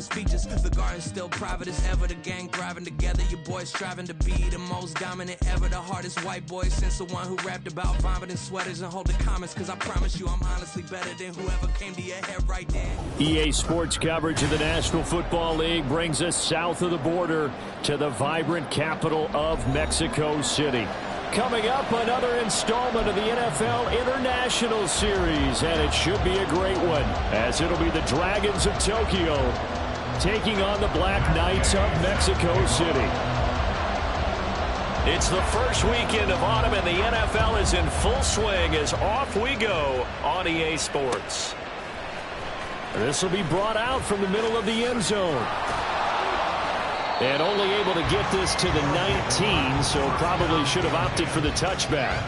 his features. The garden's still private as ever. The gang thriving together. Your boys striving to be the most dominant ever. The hardest white boy since the one who rapped about vomiting sweaters and holding comments. Cause I promise you I'm honestly better than whoever came to your head right then. EA Sports coverage of the National Football League brings us south of the border to the vibrant capital of Mexico City. Coming up, another installment of the NFL International Series, and it should be a great one, as it'll be the Dragons of Tokyo taking on the Black Knights of Mexico City. It's the first weekend of autumn, and the NFL is in full swing as off we go on EA Sports. This will be brought out from the middle of the end zone. And only able to get this to the 19, so probably should have opted for the touchback.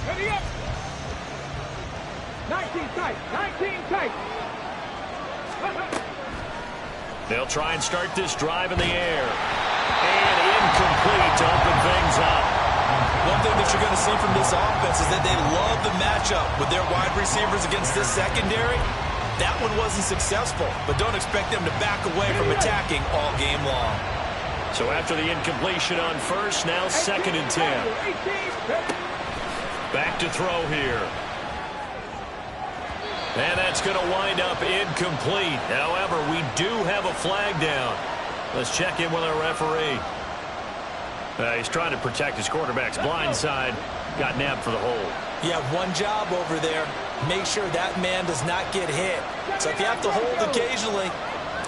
Ready up! 19 tight, 19 tight. They'll try and start this drive in the air. And incomplete to open things up. One thing that you're going to see from this offense is that they love the matchup with their wide receivers against this secondary. That one wasn't successful, but don't expect them to back away from attacking all game long. So after the incompletion on first, now 2nd and 10. Back to throw here. And that's going to wind up incomplete. However, we do have a flag down. Let's check in with our referee. He's trying to protect his quarterback's blind side. Got nabbed for the hold. You have one job over there. Make sure that man does not get hit. So if you have to hold occasionally,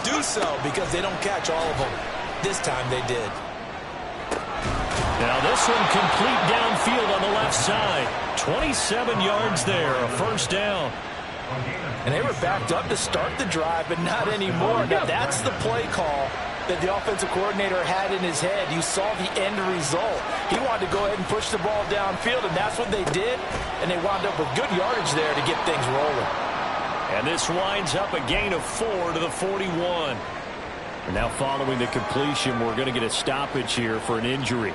do so because they don't catch all of them. This time they did. Now this one complete downfield on the left side. 27 yards there, a first down. And they were backed up to start the drive, but not anymore. Now, that's the play call that the offensive coordinator had in his head. You saw the end result. He wanted to go ahead and push the ball downfield, and that's what they did. And they wound up with good yardage there to get things rolling. And this winds up a gain of 4 to the 41. And now following the completion, we're going to get a stoppage here for an injury.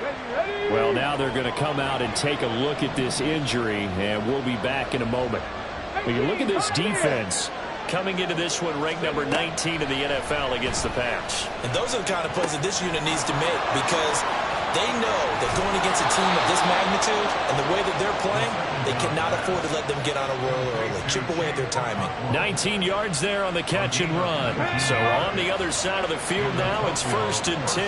Well, now they're going to come out and take a look at this injury, and we'll be back in a moment. When you look at this defense, coming into this one ranked number 19 in the NFL against the pass. And those are the kind of plays that this unit needs to make because they know that going against a team of this magnitude and the way that they're playing, they cannot afford to let them get on a roll early. Chip away at their timing. 19 yards there on the catch and run. So on the other side of the field now, it's 1st and 10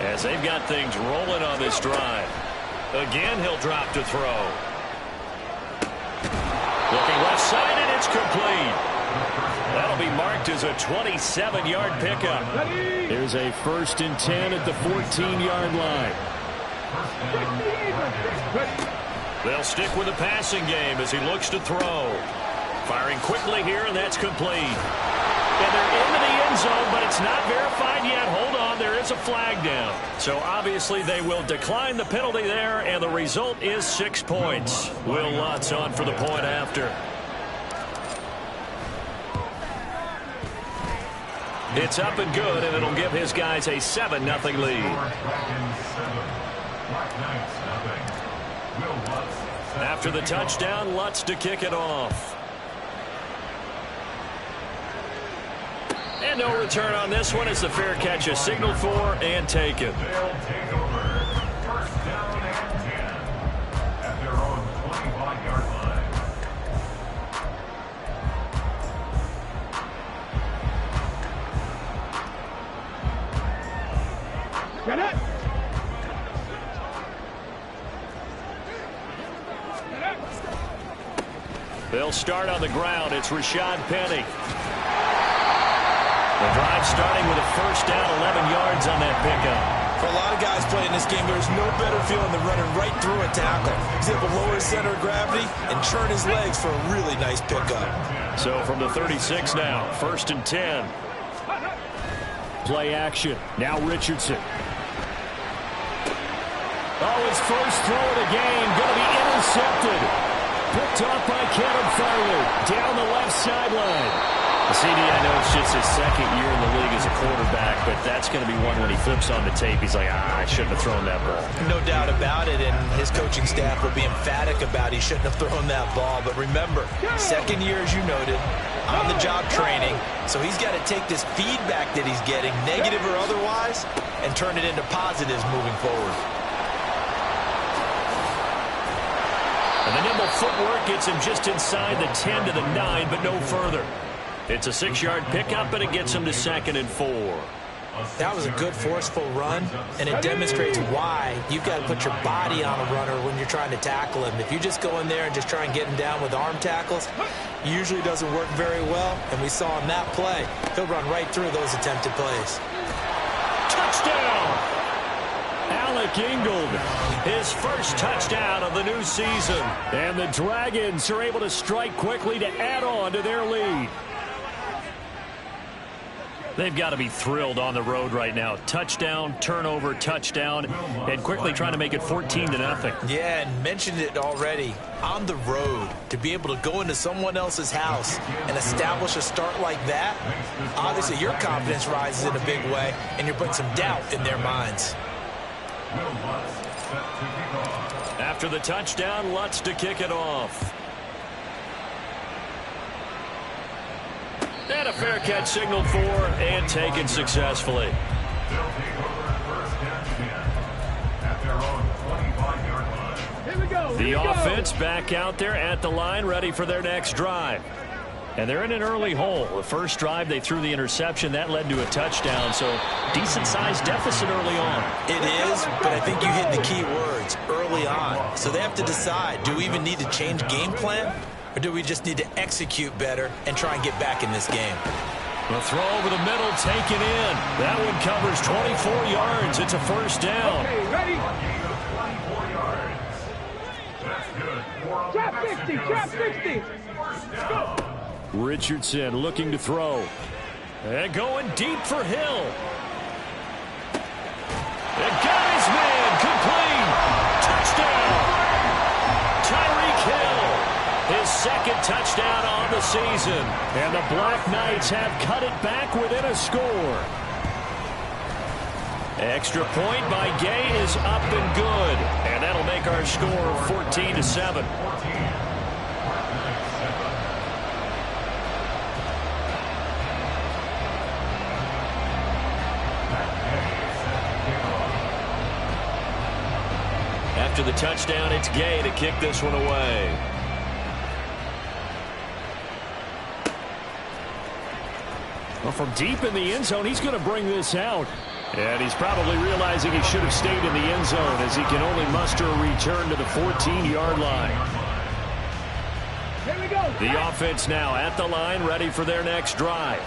as they've got things rolling on this drive. Again, he'll drop to throw. Looking left side, and it's complete. That'll be marked as a 27-yard pickup. There's a 1st and 10 at the 14-yard line. They'll stick with the passing game as he looks to throw. Firing quickly here, and that's complete. And they're into the end zone, but it's not verified yet. Hold on, there is a flag down. So obviously they will decline the penalty there, and the result is 6 points. Will Lutz on for the point after. It's up and good, and it'll give his guys a 7-0 lead. After the touchdown, Lutz to kick it off. And no return on this one as the fair catch is signaled for and taken. They'll take over. 1st down and 10 at their own 25-yard line. Get it! They'll start on the ground. It's Rashad Penny. The drive starting with a 1st down, 11 yards on that pickup. For a lot of guys playing this game, there's no better feeling than running right through a tackle. He's able to lower his center of gravity and churn his legs for a really nice pickup. So from the 36 now, 1st and 10. Play action. Now Richardson. Oh, his first throw of the game going to be intercepted. Picked off by Kevin Farley down the left sideline. CD, I know it's just his second year in the league as a quarterback, but that's going to be one when he flips on the tape, he's like, I shouldn't have thrown that ball. No doubt about it, and his coaching staff will be emphatic about he shouldn't have thrown that ball. But remember, second year, as you noted, on-the-job training, so he's got to take this feedback that he's getting, negative or otherwise, and turn it into positives moving forward. And the nimble footwork gets him just inside the 10 to the 9, but no further. It's a 6-yard pickup, and it gets him to 2nd and 4. That was a good, forceful run, and it demonstrates why you've got to put your body on a runner when you're trying to tackle him. If you just go in there and just try and get him down with arm tackles, it usually doesn't work very well, and we saw in that play, he'll run right through those attempted plays. Touchdown! Alec Ingold, his first touchdown of the new season. And the Dragons are able to strike quickly to add on to their lead. They've got to be thrilled on the road right now. Touchdown, turnover, touchdown, and quickly trying to make it 14-0. Yeah, and mentioned it already. On the road, to be able to go into someone else's house and establish a start like that, obviously your confidence rises in a big way, and you're putting some doubt in their minds. After the touchdown, Lutz to kick it off. And a fair catch signaled for and taken successfully. They'll take over first and 10 at their own 25-yard line. Here we go. The offense back out there at the line, ready for their next drive. And they're in an early hole. The first drive, they threw the interception. That led to a touchdown, so decent-sized deficit early on. It is, but I think you hit the key words, early on. So they have to decide, do we even need to change game plan? Or do we just need to execute better and try and get back in this game? The throw over the middle, taken in. That one covers 24 yards. It's a first down. Okay, ready? 24 yards. That's good. Trap 60, trap 60. First down. Richardson looking to throw. And going deep for Hill. And got his man, complete. Touchdown. Tyreek Hill, his second touchdown on the season. And the Black Knights have cut it back within a score. Extra point by Gay is up and good. And that'll make our score 14-7. After the touchdown, it's Gay to kick this one away. Well, from deep in the end zone, he's going to bring this out. And he's probably realizing he should have stayed in the end zone as he can only muster a return to the 14-yard line. Here we go. The offense now at the line, ready for their next drive.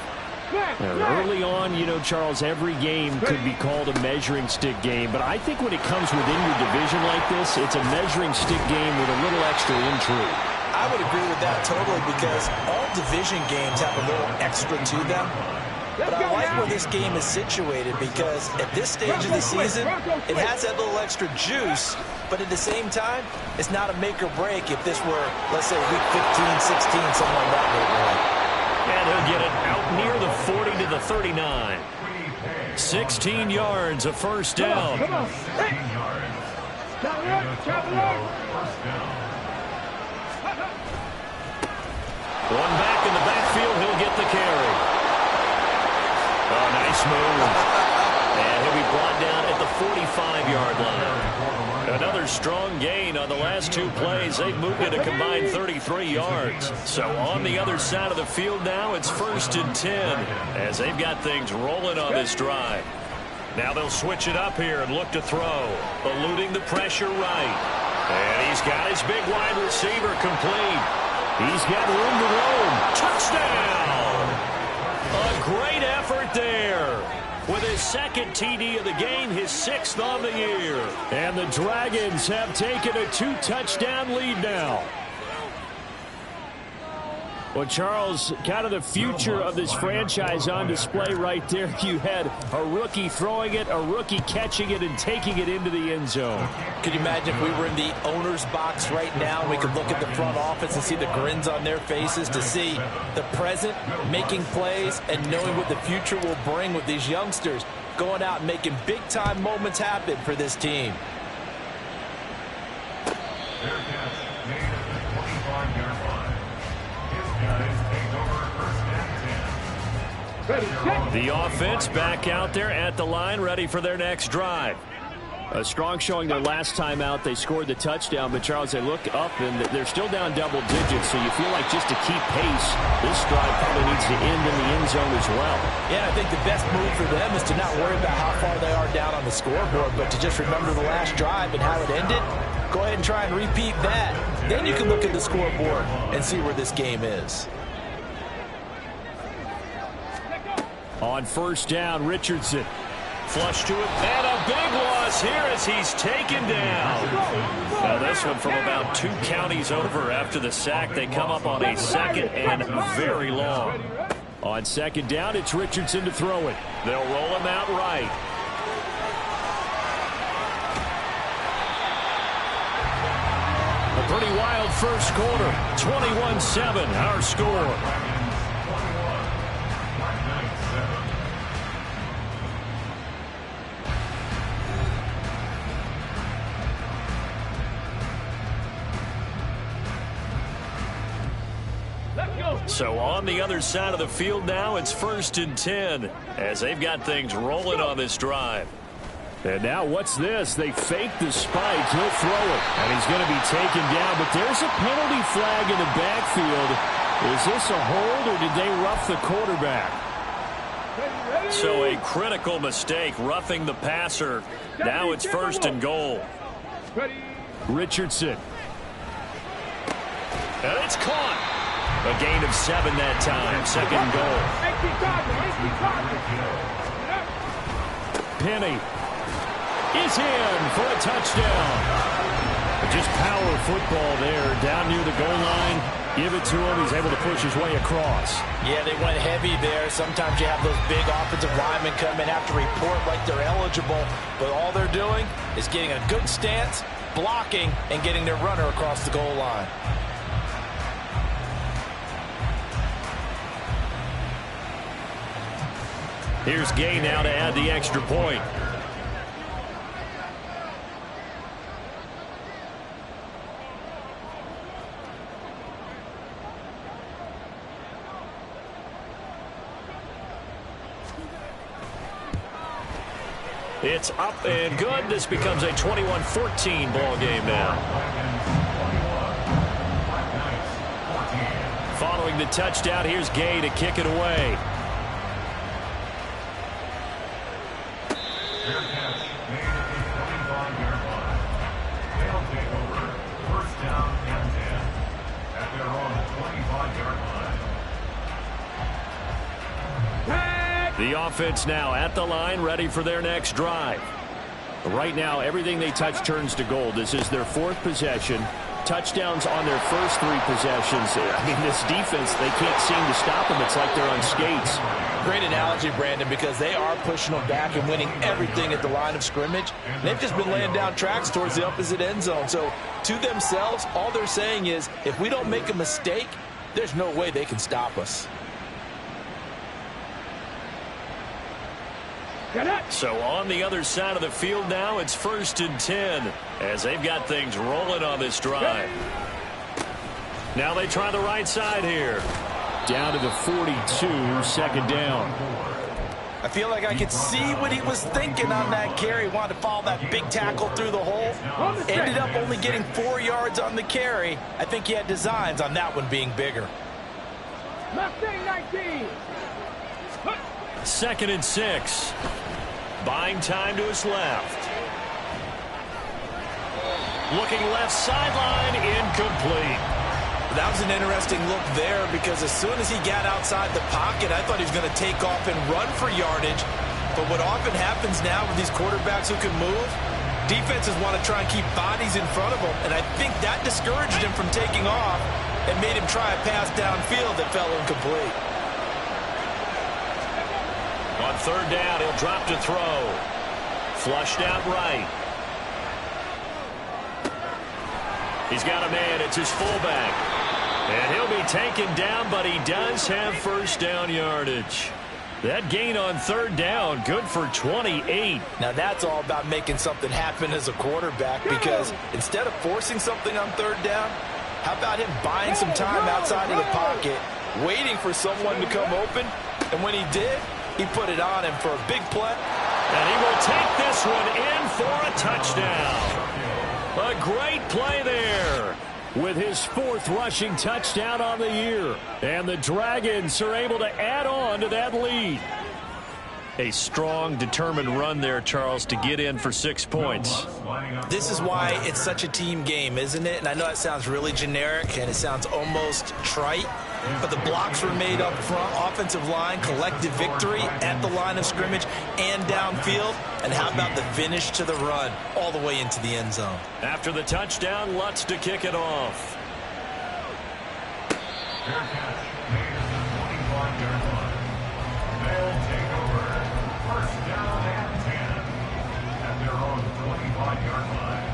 Early on, you know, Charles, every game could be called a measuring stick game, but I think when it comes within your division like this, it's a measuring stick game with a little extra intrigue. I would agree with that totally because all division games have a little extra to them. But I like where this game is situated because at this stage of the season, it has that little extra juice, but at the same time, it's not a make or break if this were, let's say, week 15, 16, something like that. And he'll get it out near the 40 to the 39. 16 yards, a first down. Come on. Hey. Chop it up. One back in the backfield, he'll get the carry. Oh, nice move. And he'll be brought down at the 45-yard line. Another strong gain on the last two plays. They've moved it a combined 33 yards. So on the other side of the field now, it's 1st and 10 as they've got things rolling on this drive. Now they'll switch it up here and look to throw. Eluding the pressure right. And he's got his big wide receiver complete. He's got room to roam. Touchdown! A great effort there. With his second TD of the game, his 6th on the year. And the Dragons have taken a 2-touchdown lead now. Well, Charles, kind of the future of this franchise on display right there. You had a rookie throwing it, a rookie catching it, and taking it into the end zone. Could you imagine if we were in the owner's box right now, we could look at the front office and see the grins on their faces, to see the present making plays and knowing what the future will bring with these youngsters going out and making big-time moments happen for this team. Their catch made at the 25-yard line. His guys take over first and 10. The offense back out there at the line, ready for their next drive. A strong showing their last time out. They scored the touchdown, but Charles, they look up and they're still down double digits, so you feel like just to keep pace, this drive probably needs to end in the end zone as well. Yeah, I think the best move for them is to not worry about how far they are down on the scoreboard, but to just remember the last drive and how it ended. Go ahead and try and repeat that. Then you can look at the scoreboard and see where this game is. On first down, Richardson. Flush to it, and a big loss here as he's taken down. Now this one from about 2 counties over after the sack. They come up on a second and very long. On second down, it's Richardson to throw it. They'll roll him out right. A pretty wild first quarter. 21-7, our score. So on the other side of the field now, it's 1st and 10 as they've got things rolling on this drive. And now what's this? They fake the spike. He'll throw it, and he's going to be taken down. But there's a penalty flag in the backfield. Is this a hold, or did they rough the quarterback? So a critical mistake, roughing the passer. Now it's 1st and goal. Richardson. And it's caught. A gain of 7 that time. 2nd goal. Penny is in for a touchdown. Just power football there. Down near the goal line. Give it to him. He's able to push his way across. Yeah, they went heavy there. Sometimes you have those big offensive linemen come in, have to report like they're eligible. But all they're doing is getting a good stance, blocking, and getting their runner across the goal line. Here's Gay now to add the extra point. It's up and good. This becomes a 21-14 ball game now. Following the touchdown, here's Gay to kick it away. Their catch made at the 25-yard line. They'll take over first down and 10 at their own 25-yard line. The offense now at the line, ready for their next drive. Right now, everything they touch turns to gold. This is their 4th possession. Touchdowns on their first 3 possessions. I mean, this defense, they can't seem to stop them. It's like they're on skates. Great analogy, Brandon, because they are pushing them back and winning everything at the line of scrimmage. And they've just been laying down tracks towards the opposite end zone. So to themselves, all they're saying is, if we don't make a mistake, there's no way they can stop us. So on the other side of the field now, it's 1st and 10 as they've got things rolling on this drive. Now they try the right side here. Down to the 42, 2nd down. I feel like I could see what he was thinking on that carry. Wanted to follow that big tackle through the hole. Ended up only getting 4 yards on the carry. I think he had designs on that one being bigger. 2nd and 6. Buying time to his left. Looking left sideline, incomplete. That was an interesting look there because as soon as he got outside the pocket, I thought he was going to take off and run for yardage. But what often happens now with these quarterbacks who can move, defenses want to try and keep bodies in front of them, and I think that discouraged him from taking off. and made him try a pass downfield that fell incomplete. On third down, he'll drop to throw. Flushed out right. He's got a man. It's his fullback. And he'll be taken down, but he does have first down yardage. That gain on third down, good for 28. Now that's all about making something happen as a quarterback, because instead of forcing something on third down, how about him buying some time outside of the pocket, waiting for someone to come open, and when he did, he put it on him for a big play. And he will take this one in for a touchdown. A great play there with his fourth rushing touchdown on the year. And the Dragons are able to add on to that lead. A strong, determined run there, Charles, to get in for 6 points. This is why it's such a team game, isn't it? And I know it sounds really generic and it sounds almost trite, but the blocks were made up front, offensive line, collective victory at the line of scrimmage and downfield. And how about the finish to the run all the way into the end zone? After the touchdown, Lutz to kick it off. Fair catch made at the 25-yard line. They'll take over first down and 10 at their own 25-yard line.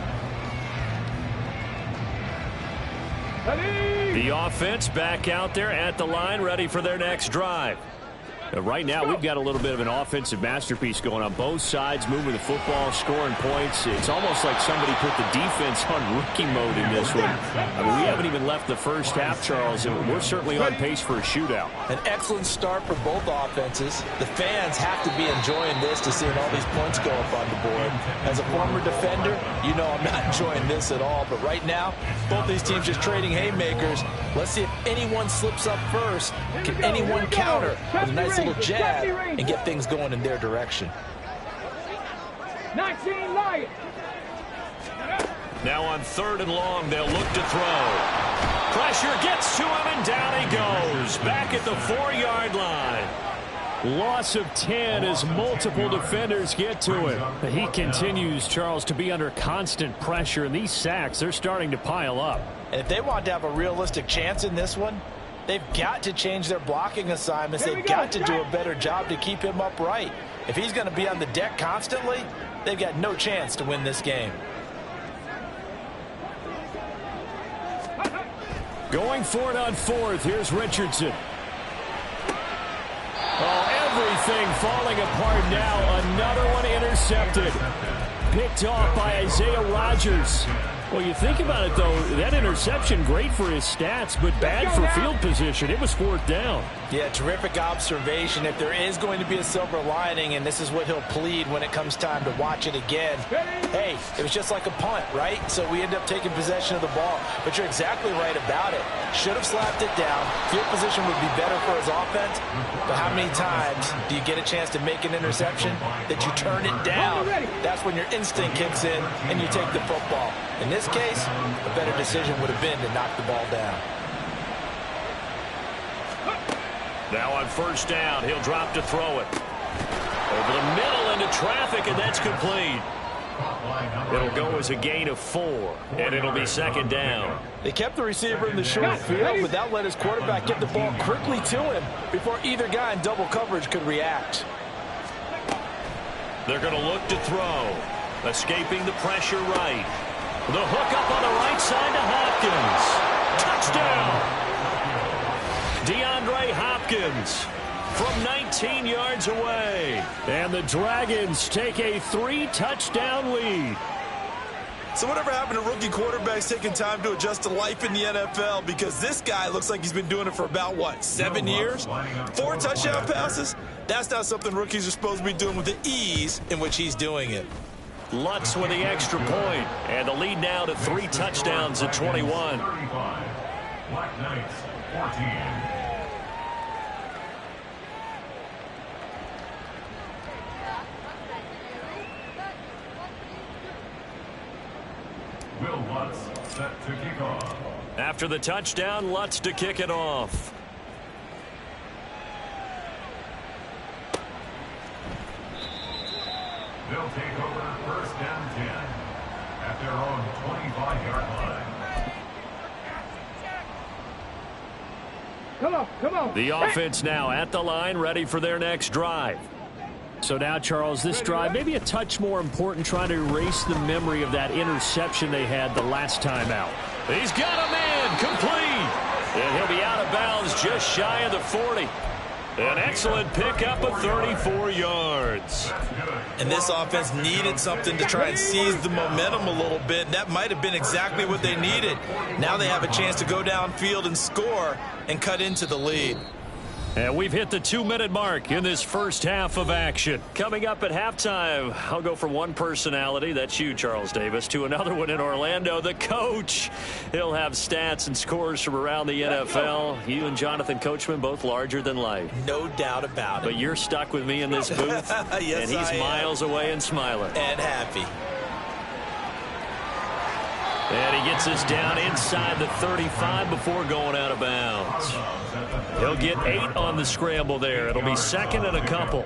The offense back out there at the line, ready for their next drive. Right now, we've got a little bit of an offensive masterpiece going on. Both sides moving the football, scoring points. It's almost like somebody put the defense on rookie mode in this one. I mean, we haven't even left the first half, Charles, and we're certainly on pace for a shootout. An excellent start for both offenses. The fans have to be enjoying this to seeing all these points go up on the board. As a former defender, you know I'm not enjoying this at all. But right now, both these teams just trading haymakers. Let's see if anyone slips up first. Can anyone counter with a nice little jab and get things going in their direction? 19 Lions. Now on third and long, they'll look to throw. Pressure gets to him, and down he goes. Back at the 4-yard line. Loss of 10 as multiple defenders get to him. He continues, Charles, to be under constant pressure, and these sacks, they're starting to pile up. And if they want to have a realistic chance in this one, they've got to change their blocking assignments. They've got to do a better job to keep him upright. If he's going to be on the deck constantly, they've got no chance to win this game. Going for it on fourth, here's Richardson. Oh, everything falling apart now. Another one intercepted. Picked off by Isaiah Rodgers. Well, you think about it, though, that interception, great for his stats, but bad for field position. It was fourth down. Yeah, terrific observation. If there is going to be a silver lining, and this is what he'll plead when it comes time to watch it again, hey, it was just like a punt, right? So we end up taking possession of the ball. But you're exactly right about it. Should have slapped it down. Field position would be better for his offense. But how many times do you get a chance to make an interception that you turn it down? That's when your instinct kicks in and you take the football. In this case, a better decision would have been to knock the ball down. Now on first down, he'll drop to throw it. Over the middle into traffic, and that's complete. It'll go as a gain of 4, and it'll be second down. They kept the receiver in the short field, but that let his quarterback get the ball quickly to him before either guy in double coverage could react. They're going to look to throw. Escaping the pressure right. The hook up on the right side to Hopkins. Touchdown! DeAndre Hopkins from 19 yards away. And the Dragons take a 3-touchdown lead. So whatever happened to rookie quarterbacks taking time to adjust to life in the NFL? Because this guy looks like he's been doing it for about, what, 7 years? 4 touchdown passes? That's not something rookies are supposed to be doing with the ease in which he's doing it. Lutz with the extra point, and the lead now to 3 touchdowns at 21. 35. Black Knights, 14. Will Lutz set to kick off. After the touchdown, Lutz to kick it off. They'll take over first and 10 at their own 25-yard line. Come on. The offense now at the line, ready for their next drive. So now, Charles, this drive maybe a touch more important, trying to erase the memory of that interception they had the last time out. He's got a man complete, and he'll be out of bounds just shy of the 40. An excellent pickup of 34 yards. And this offense needed something to try and seize the momentum a little bit. And that might have been exactly what they needed. Now they have a chance to go downfield and score and cut into the lead. And we've hit the 2-minute mark in this first half of action. Coming up at halftime, I'll go from one personality, that's you, Charles Davis, to another one in Orlando, the coach. He'll have stats and scores from around the NFL. You and Jonathan Coachman, both larger than life. No doubt about it. But you're stuck with me in this booth, yes, and he's miles away and smiling. And happy. And he gets us down inside the 35 before going out of bounds. He'll get 8 on the scramble there. It'll be second and a couple.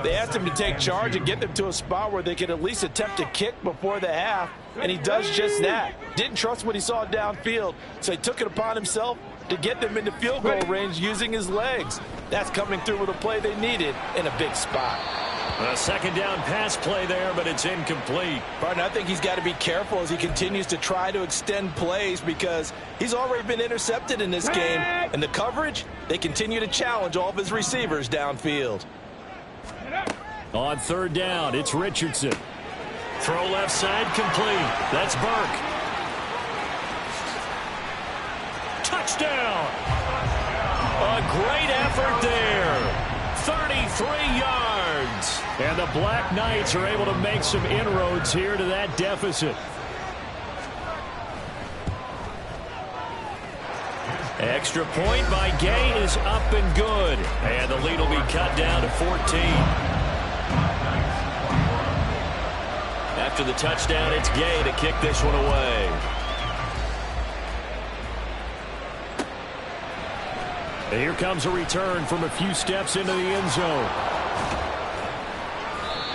They asked him to take charge and get them to a spot where they could at least attempt a kick before the half, and he does just that. Didn't trust what he saw downfield, so he took it upon himself to get them into field goal range using his legs. That's coming through with a play they needed in a big spot. A second down pass play there, but it's incomplete. Barton, I think he's got to be careful as he continues to try to extend plays because he's already been intercepted in this game. And the coverage, they continue to challenge all of his receivers downfield. On third down, it's Richardson. Throw left side complete. That's Burke. Touchdown! A great effort there. 33 yards. And the Black Knights are able to make some inroads here to that deficit. Extra point by Gay is up and good. And the lead will be cut down to 14. After the touchdown, it's Gay to kick this one away. And here comes a return from a few steps into the end zone.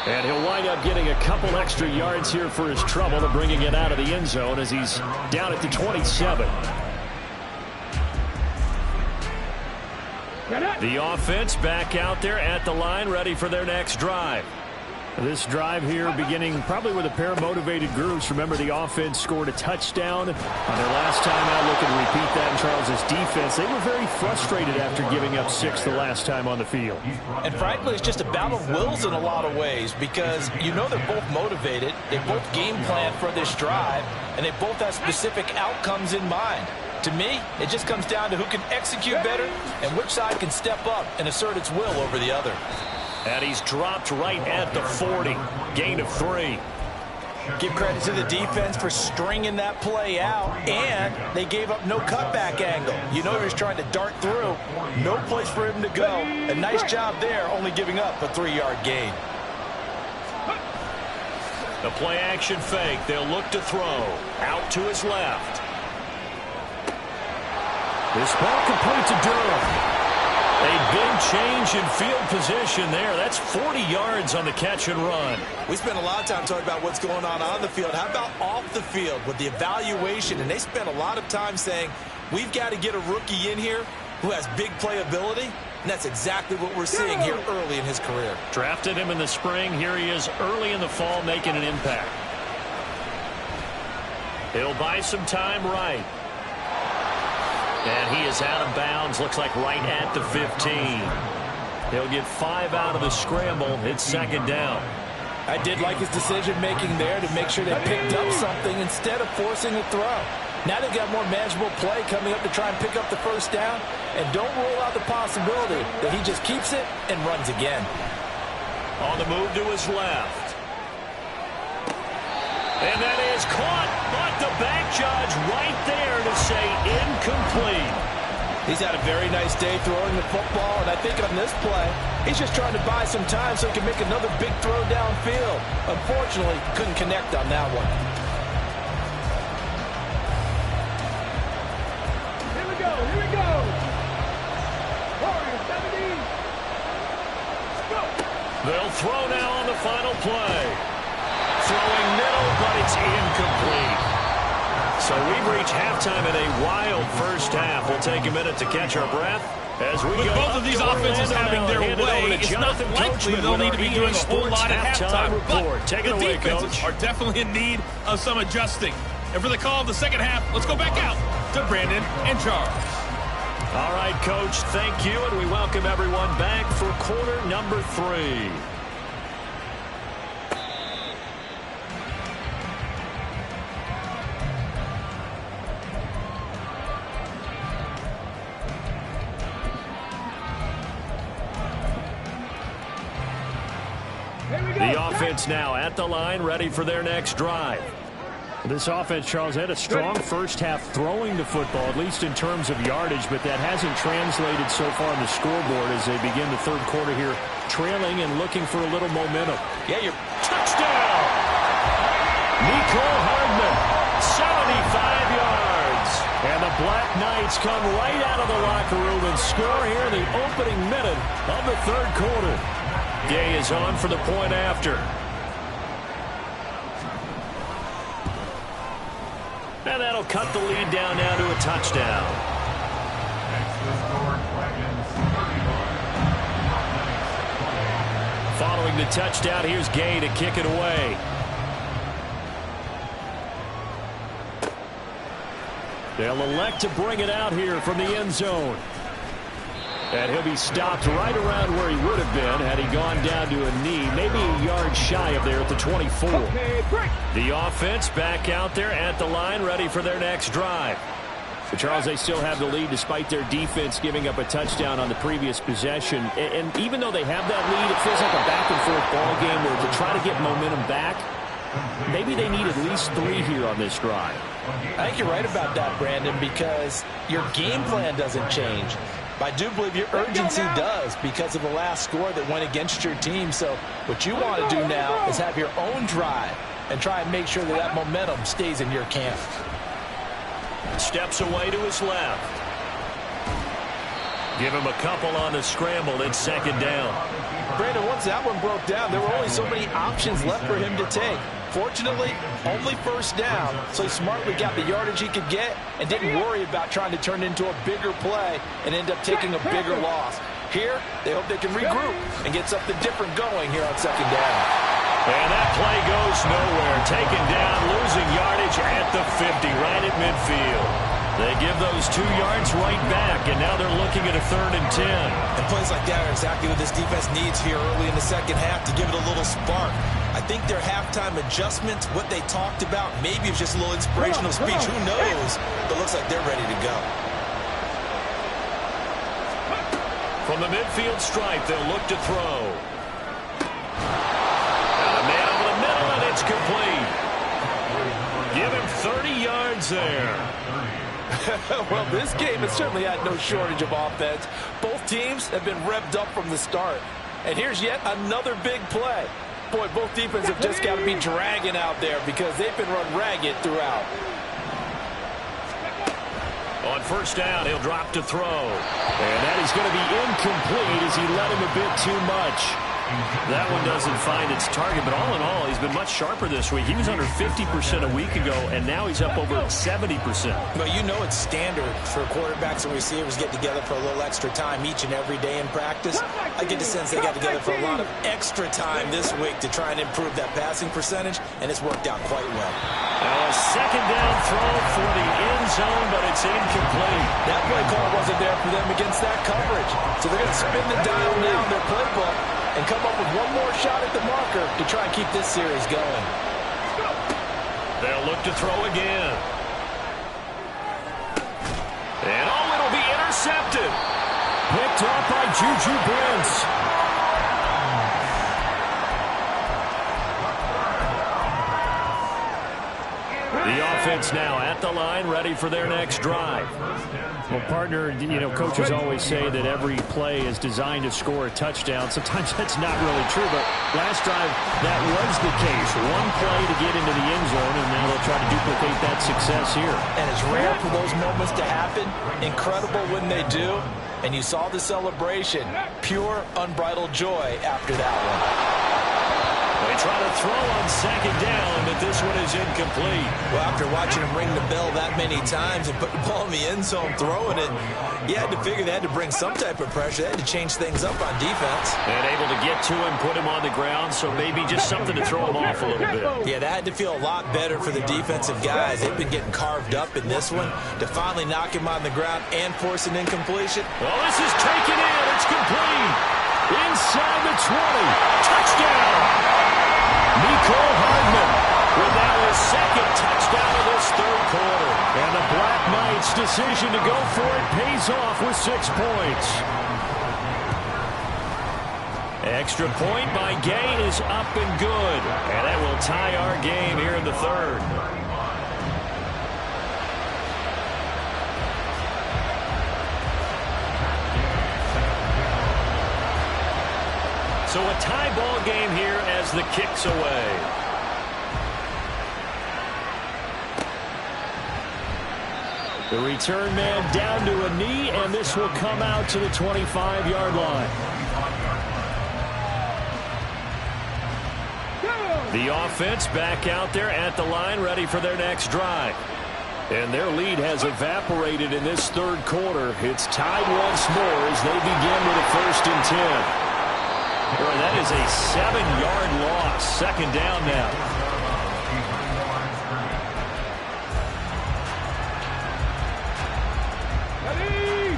And he'll wind up getting a couple extra yards here for his trouble to bringing it out of the end zone as he's down at the 27. The offense back out there at the line, ready for their next drive. This drive here beginning probably with a pair of motivated groups. Remember, the offense scored a touchdown on their last time out. Looking to repeat that in Charles's defense. They were very frustrated after giving up 6 the last time on the field. And frankly, it's just a battle of wills in a lot of ways because you know they're both motivated. They both game plan for this drive, and they both have specific outcomes in mind. To me, it just comes down to who can execute better and which side can step up and assert its will over the other. And he's dropped right at the 40. Gain of 3. Give credit to the defense for stringing that play out, and they gave up no cutback angle. You know he was trying to dart through. No place for him to go. A nice job there, only giving up a 3-yard gain. The play action fake. They'll look to throw. Out to his left. This ball complete to Durham. A big change in field position there. That's 40 yards on the catch and run. We spent a lot of time talking about what's going on the field. How about off the field with the evaluation? And they spent a lot of time saying, we've got to get a rookie in here who has big playability. And that's exactly what we're seeing here early in his career. Drafted him in the spring. Here he is early in the fall making an impact. He'll buy some time right. And he is out of bounds, looks like right at the 15. He'll get 5 out of the scramble. It's second down. I did like his decision-making there to make sure they picked up something instead of forcing a throw. Now they've got more manageable play coming up to try and pick up the first down. And don't rule out the possibility that he just keeps it and runs again. On the move to his left. And that is caught, but the back judge right there to say incomplete. He's had a very nice day throwing the football, and I think on this play, he's just trying to buy some time so he can make another big throw downfield. Unfortunately, couldn't connect on that one. Here we go. Warriors 17. Go. They'll throw now on the final play. Throwing middle, but it's incomplete. So we've reached halftime in a wild first half. We'll take a minute to catch our breath. As we With go both of these offenses having their way, it's not likely they'll need to be doing a whole lot at halftime. But take it the away, defenses Coach. are definitely in need of some adjusting. And for the call of the second half, let's go back out to Brandon and Charles. All right, Coach, thank you, and we welcome everyone back for quarter number 3. The offense now at the line, ready for their next drive. This offense, Charles, had a strong first half throwing the football, at least in terms of yardage, but that hasn't translated so far on the scoreboard as they begin the third quarter here, trailing and looking for a little momentum. Yeah, you're Touchdown! Nicole Hardman, 75 yards. And the Black Knights come right out of the locker room and score here in the opening minute of the third quarter. Gay is on for the point after. And that'll cut the lead down now to a touchdown. Following the touchdown, here's Gay to kick it away. They'll elect to bring it out here from the end zone. And he'll be stopped right around where he would have been had he gone down to a knee, maybe a yard shy of there at the 24. The offense back out there at the line, ready for their next drive. So, Charles, they still have the lead despite their defense giving up a touchdown on the previous possession. And even though they have that lead, it feels like a back-and-forth ball game where to try to get momentum back, maybe they need at least 3 here on this drive. I think you're right about that, Brandon, because your game plan doesn't change. But I do believe your urgency does because of the last score that went against your team. So what you want to do now is have your own drive and try and make sure that that momentum stays in your camp. Steps away to his left. Give him a couple on the scramble. It's second down. Brandon, once that one broke down, there were only so many options left for him to take. Fortunately, only first down, so he smartly got the yardage he could get and didn't worry about trying to turn it into a bigger play and end up taking a bigger loss. Here, they hope they can regroup and get something different going here on second down. And that play goes nowhere. Taken down, losing yardage at the 50, right at midfield. They give those 2 yards right back, and now they're looking at a 3rd and 10. And plays like that are exactly what this defense needs here early in the second half to give it a little spark. I think their halftime adjustments, what they talked about, maybe it's just a little inspirational speech. Who knows? But it looks like they're ready to go. From the midfield stripe, they'll look to throw. And a man over the middle, and it's complete. Give him 30 yards there. Well, this game has certainly had no shortage of offense. Both teams have been revved up from the start. And here's yet another big play. Boy, both defenses have just got to be dragging out there because they've been run ragged throughout. On first down, he'll drop to throw. And that is going to be incomplete as he let him a bit too much. That one doesn't find its target, but all in all, he's been much sharper this week. He was under 50% a week ago, and now he's up over 70%. But you know it's standard for quarterbacks and receivers get together for a little extra time each and every day in practice. I get the sense they got together for a lot of extra time this week to try and improve that passing percentage, and it's worked out quite well. Now a second down throw for the end zone, but it's incomplete. That play call wasn't there for them against that coverage. So they're going to spin the dial now in their playbook and come up with one more shot at the marker to try and keep this series going. They'll look to throw again. And it'll be intercepted. Picked off by Juju Brents. The offense now at the line, ready for their next drive. Well, partner, coaches always say that every play is designed to score a touchdown. Sometimes that's not really true, but last drive, that was the case. One play to get into the end zone, and now they'll try to duplicate that success here. And it's rare for those moments to happen. Incredible when they do. And you saw the celebration. Pure, unbridled joy after that one. They try to throw on second down, but this one is incomplete. Well, after watching him ring the bell that many times and put the ball in the end zone throwing it, you had to figure they had to bring some type of pressure. They had to change things up on defense. And able to get to him, put him on the ground, so maybe just something to throw him off a little bit. Yeah, that had to feel a lot better for the defensive guys. They've been getting carved up in this one. To finally knock him on the ground and force an incompletion. Well, this is taken in. It's complete. Inside the 20. Touchdown. Mecole Hardman with now his second touchdown of this third quarter. And the Black Knights' decision to go for it pays off with 6 points. Extra point by Gay is up and good. And that will tie our game here in the third. So a tie ball game here as the kick's away. The return man down to a knee, and this will come out to the 25-yard line. The offense back out there at the line, ready for their next drive. And their lead has evaporated in this third quarter. It's tied once more as they begin with a 1st and 10. Boy, that is a 7-yard loss. Second down now. Ready?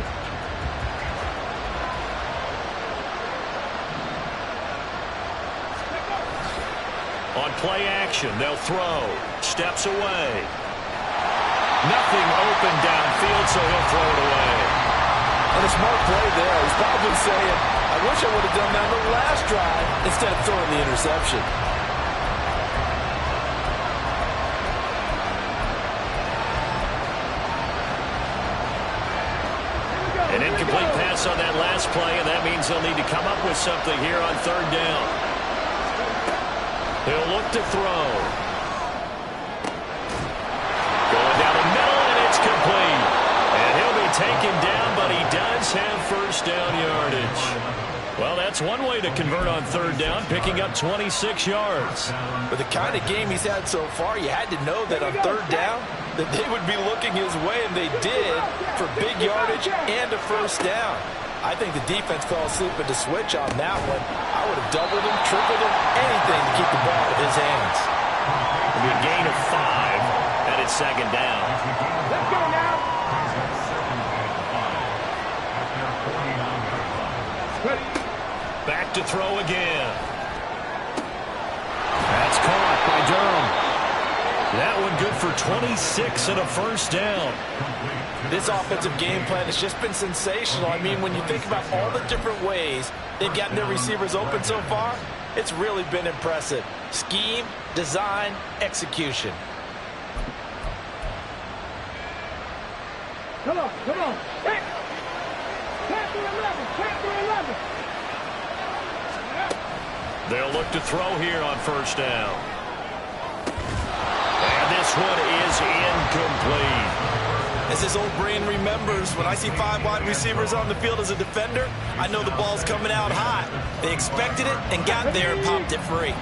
On play action, they'll throw. Steps away. Nothing open downfield, so he'll throw it away. And a smart play there. He's probably saying, I wish I would have done that on the last drive instead of throwing the interception. An incomplete pass on that last play, and that means they'll need to come up with something here on 3rd down. He'll look to throw. Going down the middle, and it's complete. And he'll be taken down, but he does have 1st down yardage. Well, that's one way to convert on 3rd down, picking up 26 yards. With the kind of game he's had so far, you had to know that on 3rd down that they would be looking his way, and they did, for big yardage and a 1st down. I think the defense fell asleep at the switch on that one. I would have doubled him, tripled him, anything to keep the ball out of his hands. It'll be a gain of 5, and it's 2nd down. Let's go now. Back to throw again. That's caught by Durham. That one good for 26 and a 1st down. This offensive game plan has just been sensational. I mean, when you think about all the different ways they've gotten their receivers open so far, it's really been impressive. Scheme, design, execution. Come on, come on. Hit. Tap through 11. Tap through 11. They'll look to throw here on 1st down. And this one is incomplete. As his old brain remembers, when I see 5 wide receivers on the field as a defender, I know the ball's coming out hot. They expected it and got there and popped it free.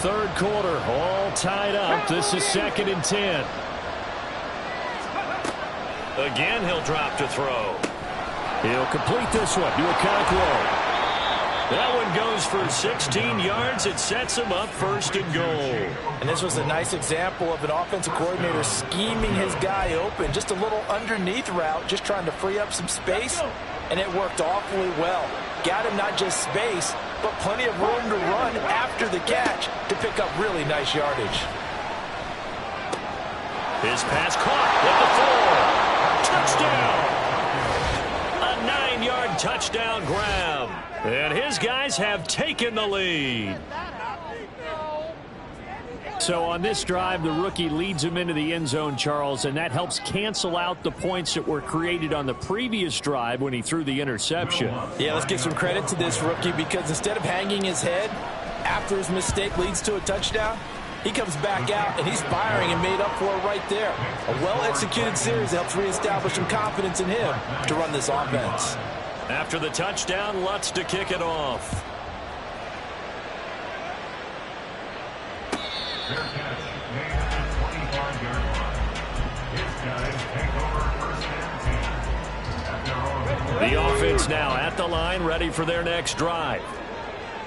3rd quarter, all tied up. This is 2nd and 10. Again, he'll drop to throw. He'll complete this one to Okonkwo. That one goes for 16 yards. It sets him up 1st and goal. And this was a nice example of an offensive coordinator scheming his guy open. Just a little underneath route, just trying to free up some space. And it worked awfully well. Got him not just space, but plenty of room to run after the catch to pick up really nice yardage. His pass caught with the 4. Touchdown! A 9-yard touchdown grab. And his guys have taken the lead. So on this drive, the rookie leads him into the end zone, Charles, and that helps cancel out the points that were created on the previous drive when he threw the interception. Yeah, let's give some credit to this rookie, because instead of hanging his head after his mistake leads to a touchdown, he comes back out and he's firing and made up for it right there. A well-executed series helps reestablish some confidence in him to run this offense. After the touchdown, Lutz to kick it off. Fair catch made at the 25-yard line. His guys take over first and 10 at their own. The offense now at the line, ready for their next drive.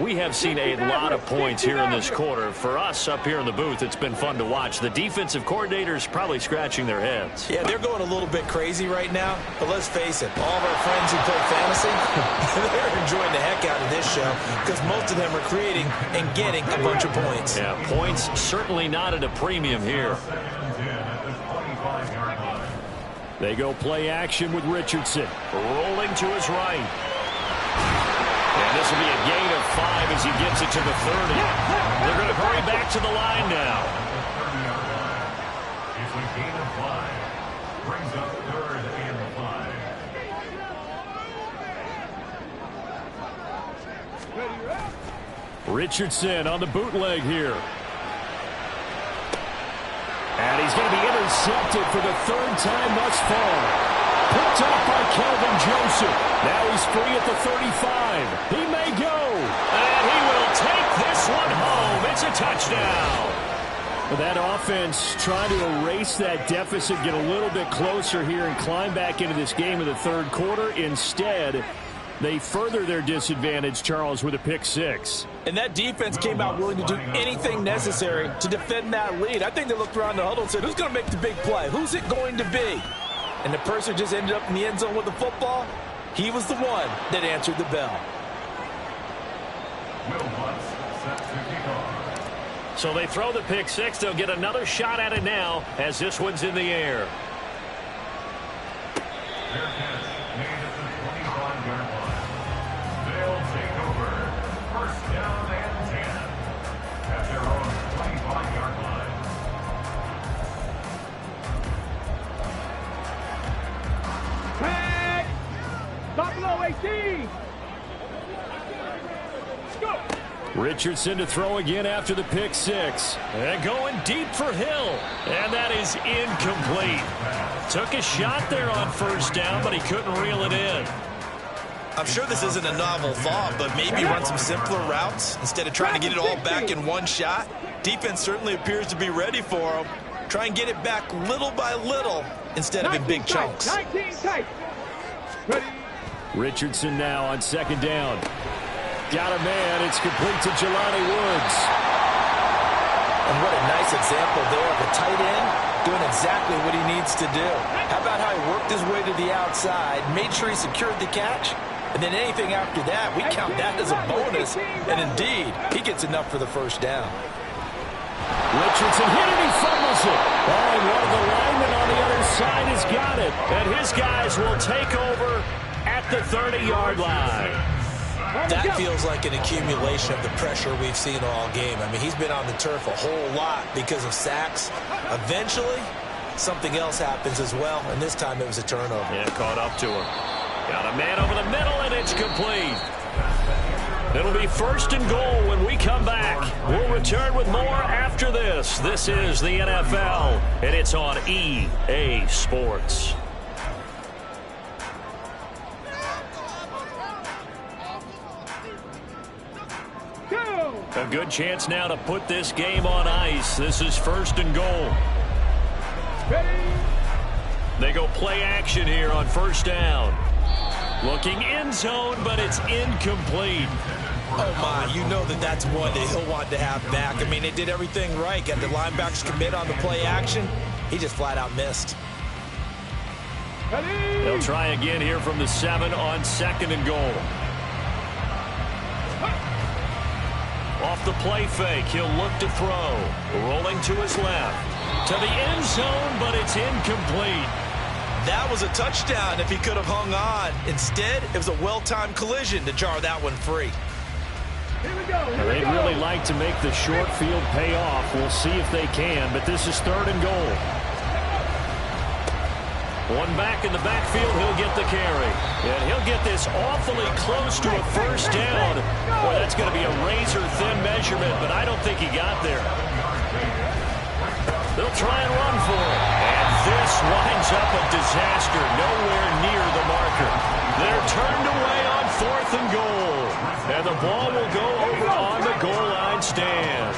We have seen a lot of points here in this quarter. For us up here in the booth, it's been fun to watch. The defensive coordinators probably scratching their heads. Yeah, they're going a little bit crazy right now. But let's face it, all of our friends who play fantasy, they're enjoying the heck out of this show because most of them are creating and getting a bunch of points. Yeah, points certainly not at a premium here. They go play action with Richardson. Rolling to his right. And this will be a gain of 5 as he gets it to the 30. They're going to hurry back to the line now. It's a gain of 5. Brings up 3rd and 5. Richardson on the bootleg here. And he's going to be intercepted for the 3rd time thus far. Picked up by Kelvin Joseph. Now he's free at the 35. He may go. And he will take this one home. It's a touchdown. That offense trying to erase that deficit, get a little bit closer here and climb back into this game in the 3rd quarter. Instead, they further their disadvantage, Charles, with a pick 6. And that defense came out willing to do anything necessary to defend that lead. I think they looked around the huddle and said, who's going to make the big play? Who's it going to be? And the person just ended up in the end zone with the football. He was the one that answered the bell. Will Lutz set to kick off. So they throw the pick 6. They'll get another shot at it now as this one's in the air. Fair catch made at the 25-yard line. They'll take over first down and 10 at their own 25-yard line. Tag! Stop below 18! Go! Richardson to throw again after the pick 6. And going deep for Hill. And that is incomplete. Took a shot there on first down, but he couldn't reel it in. I'm sure this isn't a novel thought, but maybe run some simpler routes instead of trying to get it all back in one shot. Defense certainly appears to be ready for him. Try and get it back little by little instead of in big chunks. 19 tight. Ready. Richardson now on 2nd down. Got a man. It's complete to Jelani Woods. And what a nice example there of a tight end doing exactly what he needs to do. How about how he worked his way to the outside, made sure he secured the catch, and then anything after that, we count that as a bonus. And indeed, he gets enough for the first down. Richardson hit it, he fumbles it. Oh, and one of the linemen on the other side has got it. And his guys will take over at the 30-yard line. That feels like an accumulation of the pressure we've seen all game. I mean, he's been on the turf a whole lot because of sacks. Eventually, something else happens as well, and this time it was a turnover. Yeah, caught up to him. Got a man over the middle, and it's complete. It'll be 1st and goal when we come back. We'll return with more after this. This is the NFL, and it's on EA Sports. A good chance now to put this game on ice. This is 1st and goal. They go play action here on 1st down. Looking end zone, but it's incomplete. Oh, my, you know that's one that he'll want to have back. I mean, they did everything right. Got the linebackers commit on the play action. He just flat out missed. They'll try again here from the 7 on 2nd and goal. Off the play fake, he'll look to throw. Rolling to his left. To the end zone, but it's incomplete. That was a touchdown if he could have hung on. Instead, it was a well-timed collision to jar that one free. Here we go. They'd really like to make the short field pay off. We'll see if they can, but this is 3rd and goal. One back in the backfield, he'll get the carry. And he'll get this awfully close to a 1st down. Boy, that's going to be a razor-thin measurement, but I don't think he got there. They'll try and run for it. And this winds up a disaster, nowhere near the marker. They're turned away on 4th and goal. And the ball will go over on the goal line stand.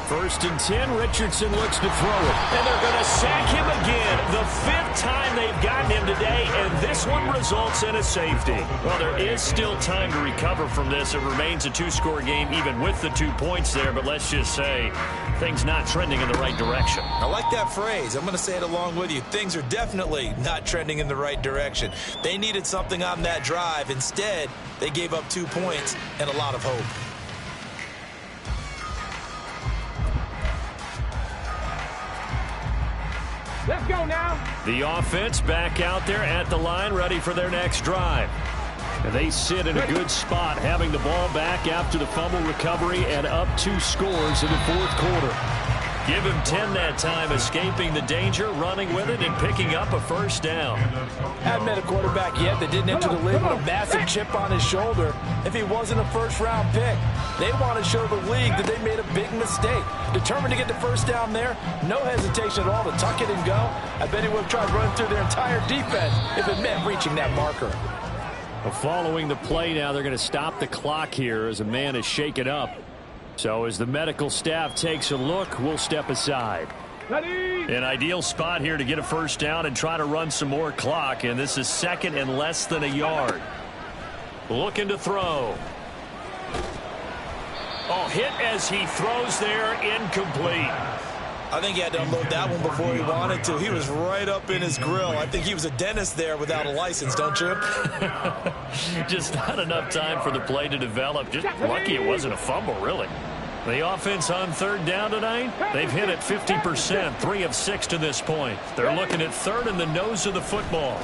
1st and 10. Richardson looks to throw it. And they're going to sack him again. The 5th time they've gotten him today, and this one results in a safety. Well, there is still time to recover from this. It remains a 2-score game even with the 2 points there, but let's just say things not trending in the right direction. I like that phrase. I'm going to say it along with you. Things are definitely not trending in the right direction. They needed something on that drive. Instead, they gave up 2 points and a lot of hope. Let's go now. The offense back out there at the line, ready for their next drive. And they sit in a good spot, having the ball back after the fumble recovery and up 2 scores in the 4th quarter. Give him 10 that time, escaping the danger, running with it, and picking up a 1st down. Haven't met a quarterback yet that didn't enter the league with a massive chip on his shoulder if he wasn't a 1st-round pick. They want to show the league that they made a big mistake. Determined to get the 1st down there, no hesitation at all to tuck it and go. I bet he would have tried running through their entire defense if it meant reaching that marker. Well, following the play now, they're going to stop the clock here as a man is shaken up. So as the medical staff takes a look, we'll step aside. An ideal spot here to get a 1st down and try to run some more clock, and this is 2nd and less than a yard. Looking to throw. Oh, hit as he throws there, incomplete. I think he had to unload that one before he wanted to. He was right up in his grill. I think he was a dentist there without a license, don't you? Just not enough time for the play to develop. Just lucky it wasn't a fumble, really. The offense on 3rd down tonight, they've hit it 50%, 3 of 6 to this point. They're looking at 3rd in the nose of the football.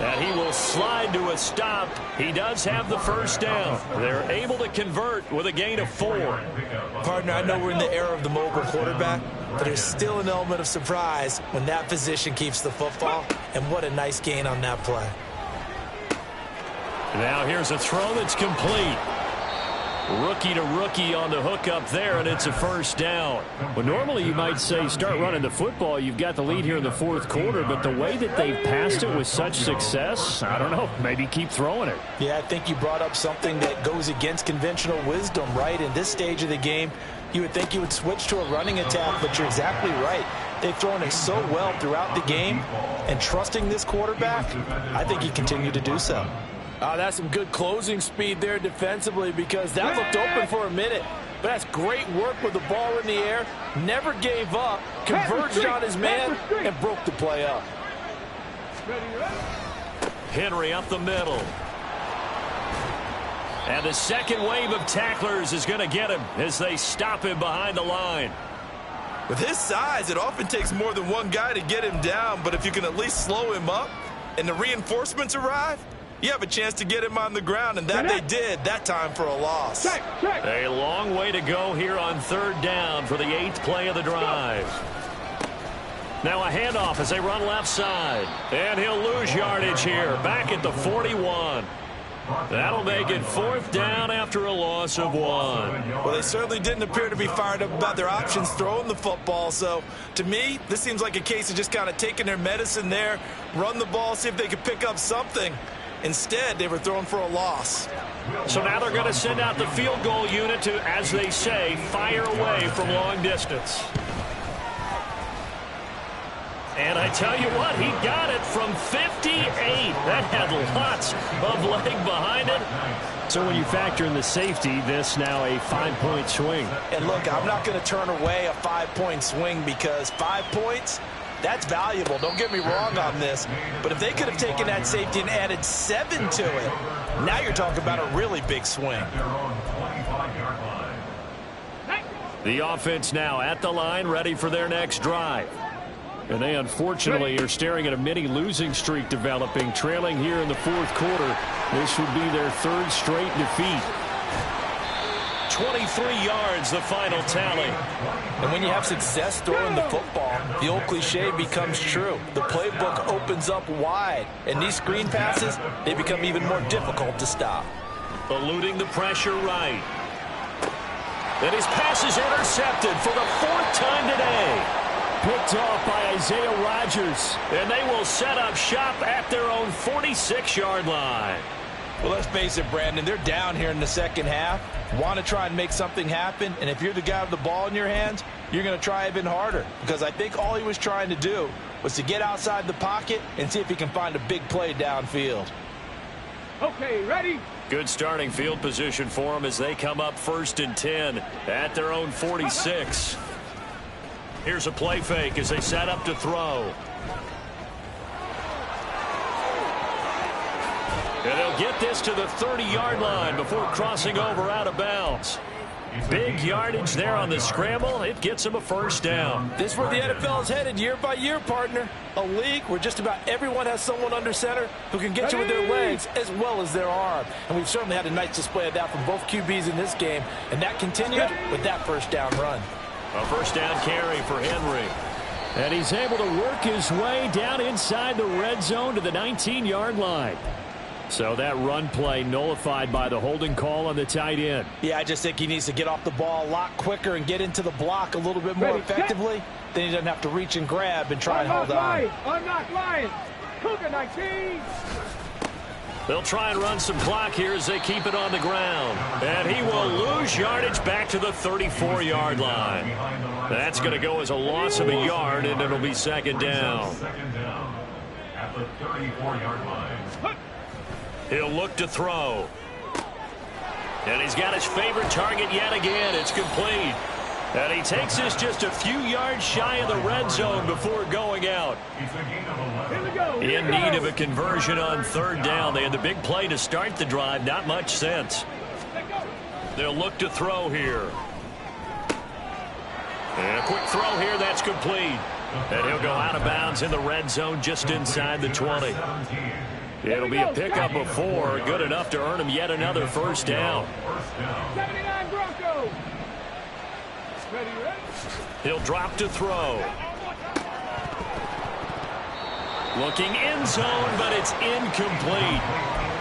And he will slide to a stop. He does have the 1st down. They're able to convert with a gain of 4. Partner, I know we're in the era of the mobile quarterback, but there's still an element of surprise when that position keeps the football, and what a nice gain on that play. Now here's a throw that's complete. Rookie to rookie on the hook up there, and it's a 1st down. Well, normally you might say start running the football. You've got the lead here in the 4th quarter, but the way that they've passed it with such success, I don't know, maybe keep throwing it. Yeah, I think you brought up something that goes against conventional wisdom, right? In this stage of the game, you would think you would switch to a running attack, but you're exactly right. They've thrown it so well throughout the game, and trusting this quarterback, I think he continued to do so. That's some good closing speed there defensively, because that looked open for a minute. But that's great work with the ball in the air. Never gave up, converged on his man, and broke the play up. Henry up the middle. And the second wave of tacklers is going to get him as they stop him behind the line. With his size, it often takes more than one guy to get him down, but if you can at least slow him up and the reinforcements arrive, you have a chance to get him on the ground, and that they did that time for a loss. A long way to go here on 3rd down for the 8th play of the drive. Now a handoff as they run left side. And he'll lose yardage here, back at the 41. That'll make it 4th down after a loss of 1. Well, they certainly didn't appear to be fired up about their options throwing the football. So, to me, this seems like a case of just kind of taking their medicine there, run the ball, see if they could pick up something. Instead, they were thrown for a loss. So now they're going to send out the field goal unit to, as they say, fire away from long distance. And I tell you what, he got it from 58. That had lots of leg behind it. So when you factor in the safety, this now a 5-point swing. And look, I'm not going to turn away a 5-point swing, because 5 points, that's valuable. Don't get me wrong on this. But if they could have taken that safety and added 7 to it, now you're talking about a really big swing. The offense now at the line, ready for their next drive. And they unfortunately are staring at a mini losing streak developing, trailing here in the 4th quarter. This would be their 3rd straight defeat. 23 yards, the final tally. And when you have success throwing the football, the old cliche becomes true. The playbook opens up wide, and these screen passes, they become even more difficult to stop. Eluding the pressure right. And his pass is intercepted for the 4th time today. Picked off by Isaiah Rodgers. And they will set up shop at their own 46-yard line. Well, let's face it, Brandon, they're down here in the second half, want to try and make something happen, and if you're the guy with the ball in your hands, you're going to try even harder, because I think all he was trying to do was to get outside the pocket and see if he can find a big play downfield. Okay, ready? Good starting field position for them as they come up 1st and 10 at their own 46. Here's a play fake as they set up to throw. And they'll get this to the 30-yard line before crossing over out of bounds. Big yardage there on the scramble. It gets them a first down. This is where the NFL is headed year by year, partner. A league where just about everyone has someone under center who can get you with their legs as well as their arm. And we've certainly had a nice display of that from both QBs in this game. And that continued with that first down run. A first down carry for Henry. And he's able to work his way down inside the red zone to the 19-yard line. So that run play nullified by the holding call on the tight end. Yeah, I just think he needs to get off the ball a lot quicker and get into the block a little bit more effectively. Then he doesn't have to reach and grab and try and hold on. I'm not lying. Cougar 19. They'll try and run some clock here as they keep it on the ground. And he will lose yardage back to the 34-yard line. That's going to go as a loss of a yard, and it'll be second down. Second down at the 34-yard line. He'll look to throw. And he's got his favorite target yet again. It's complete. And he takes this just a few yards shy of the red zone before going out. In need of a conversion on third down. They had the big play to start the drive. Not much sense. They'll look to throw here. And a quick throw here. That's complete. And he'll go out of bounds in the red zone just inside the 20. It'll be a pickup of 4, good enough to earn him yet another first down. 79 Broncos. Ready? He'll drop to throw. Looking end zone, but it's incomplete.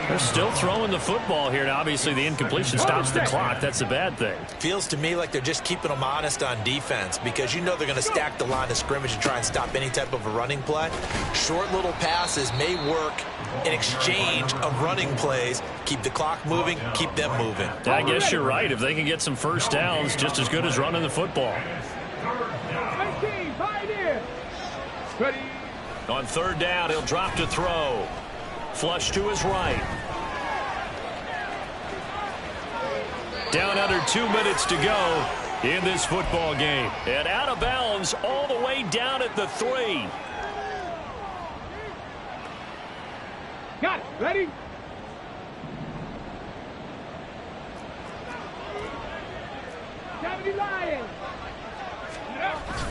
They're still throwing the football here, and obviously the incompletion stops the clock. That's a bad thing. Feels to me like they're just keeping them honest on defense because you know they're going to stack the line of scrimmage and try and stop any type of a running play. Short little passes may work in exchange of running plays. Keep the clock moving, keep them moving. I guess you're right. If they can get some first downs, just as good as running the football. 19, Pioneer. Ready? On third down, he'll drop to throw. Flush to his right. Down under 2 minutes to go in this football game. And out of bounds all the way down at the 3. Got it. Ready? Lions.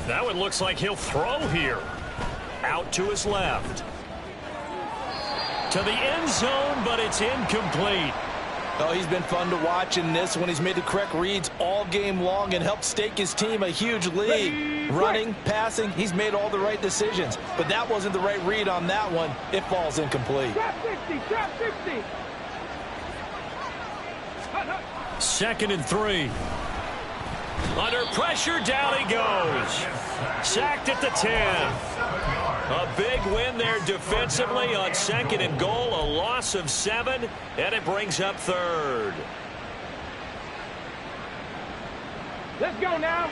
That one looks like he'll throw here. Out to his left. To the end zone, but it's incomplete. Oh, he's been fun to watch in this when he's made the correct reads all game long and helped stake his team a huge lead. Running, passing, he's made all the right decisions. But that wasn't the right read on that one. It falls incomplete. Trap 60, trap 60. 2nd and 3. Under pressure, down he goes. Sacked at the 10. A big win there defensively on 2nd and goal. A loss of 7, and it brings up 3rd. Let's go now.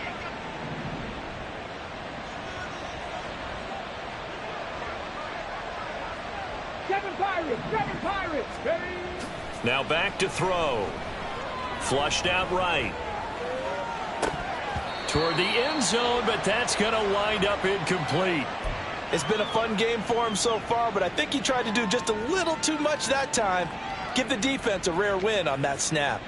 Seven Pirates. Ready? Now back to throw. Flushed out right. Toward the end zone, but that's going to wind up incomplete. It's been a fun game for him so far, but I think he tried to do just a little too much that time. Give the defense a rare win on that snap.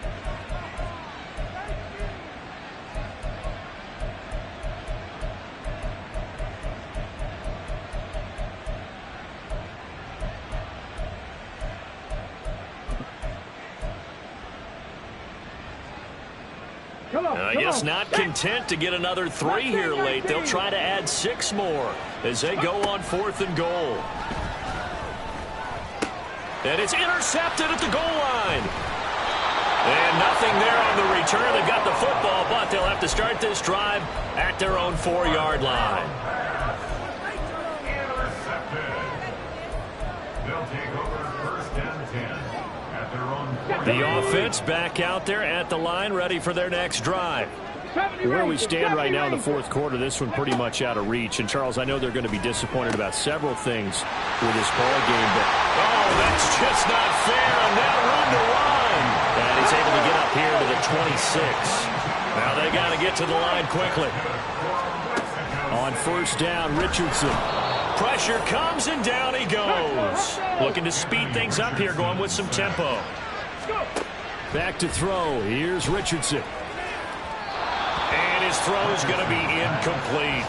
I guess not content to get another 3 here late. They'll try to add 6 more as they go on 4th and goal. And it's intercepted at the goal line. And nothing there on the return. They've got the football, but they'll have to start this drive at their own 4-yard line. Intercepted. They'll take over 1st and 10 at their The offense back out there at the line, ready for their next drive. Where we stand right now in the fourth quarter, this one pretty much out of reach. And, Charles, I know they're going to be disappointed about several things with this ball game, but, oh, that's just not fair. And that run to run. And he's able to get up here to the 26. Now they got to get to the line quickly. On first down, Richardson. Pressure comes, and down he goes. Looking to speed things up here, going with some tempo. Back to throw. Here's Richardson. And his throw is going to be incomplete.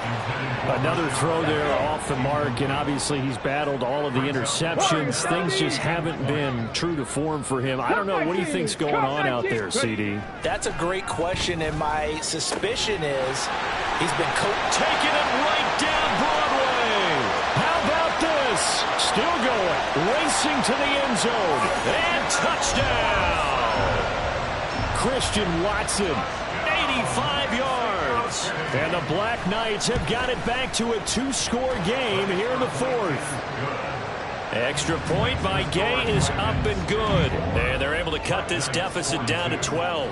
Another throw there off the mark, and obviously he's battled all of the interceptions. Things just haven't been true to form for him. I don't know. What do you think's going on out there, CD? That's a great question, and my suspicion is he's been taking it right down Broadway. How about this? Still going. Racing to the end zone. And touchdown. Christian Watson. 85 yards. And the Black Knights have got it back to a two-score game here in the fourth. Extra point by Gay is up and good. And they're able to cut this deficit down to 12.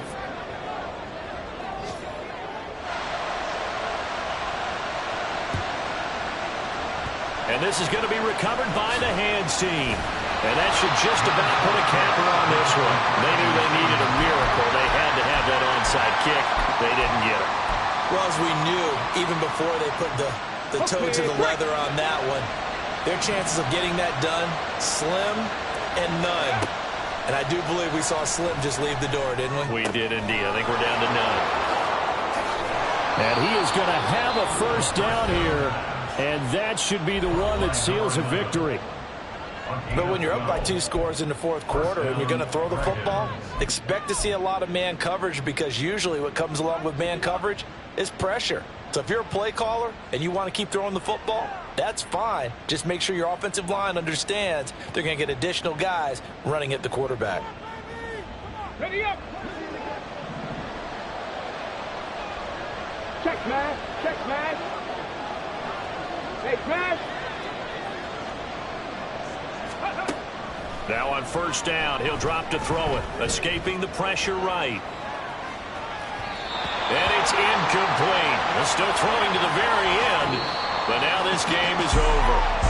And this is going to be recovered by the Hands team. And that should just about put a capper on this one. They knew they needed a miracle. They had to have that onside kick. They didn't get it. Well, as we knew, even before they put the toe to the leather on that one, their chances of getting that done, slim and none. And I do believe we saw Slim just leave the door, didn't we? We did indeed. I think we're down to none. And he is going to have a first down here. And that should be the one that seals a victory. But when you're up by 2 scores in the fourth quarter and you're going to throw the football, expect to see a lot of man coverage, because usually what comes along with man coverage is pressure. So if you're a play caller and you want to keep throwing the football, that's fine. Just make sure your offensive line understands they're going to get additional guys running at the quarterback. Ready up. Check, man. Check, man. Hey, Crash. Now on first down, he'll drop to throw it. Escaping the pressure right. And it's incomplete. They're still throwing to the very end, but now this game is over.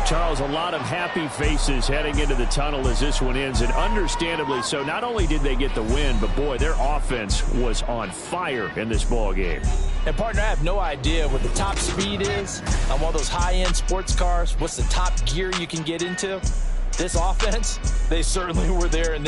Charles, a lot of happy faces heading into the tunnel as this one ends, and understandably so. Not only did they get the win, but boy, their offense was on fire in this ball game. And partner, I have no idea what the top speed is on one of those high-end sports cars. What's the top gear you can get into? This offense, they certainly were there in